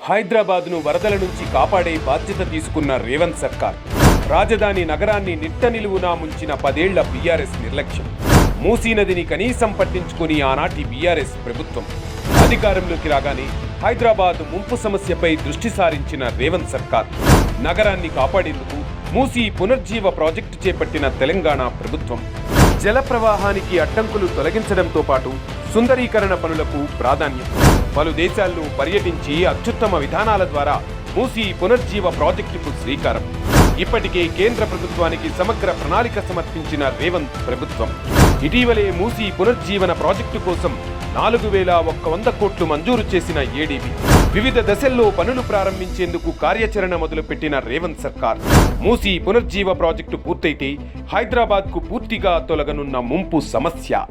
హైదరాబాద్ను వరదల నుంచి కాపాడే బాధ్యత తీసుకున్న రేవంత్ సర్కార్ రాజధాని నగరాన్ని నిట్ట నిలువునా ముంచిన 10 ఏళ్ల బీఆర్ఎస్ నిర్లక్ష్యం. మూసీ నదిని కనీసం పట్టించుకుని ఆనాటి బీఆర్ఎస్ ప్రభుత్వం అధికారంలోకి రాగానే హైదరాబాద్ ముంపు సమస్యపై దృష్టి సారించిన రేవంత్ సర్కార్ నగరాన్ని కాపాడేందుకు మూసీ పునర్జీవ ప్రాజెక్టు చేపట్టిన తెలంగాణ ప్రభుత్వం జల ప్రవాహానికి అడ్డంకులు తొలగించడంతో పాటు సుందరీకరణ పనులకు ప్రాధాన్యం. పలు దేశాల్లో పర్యటించి అత్యుత్తమ విధానాల ద్వారా మూసీ పునర్జీవ ప్రాజెక్టుకు శ్రీకారం. ఇప్పటికే కేంద్ర ప్రభుత్వానికి సమగ్ర ప్రణాళిక సమర్పించిన రేవంత్ ప్రభుత్వం ఇటీవలే మూసీ పునర్జీవన ప్రాజెక్టు కోసం 4100 కోట్లు మంజూరు చేసిన ఏడీబీ వివిధ దశల్లో పనులు ప్రారంభించేందుకు కార్యాచరణ మొదలుపెట్టిన రేవంత్ సర్కార్ మూసీ పునర్జీవ ప్రాజెక్టు పూర్తయితే హైదరాబాద్కు పూర్తిగా తొలగనున్న ముంపు సమస్య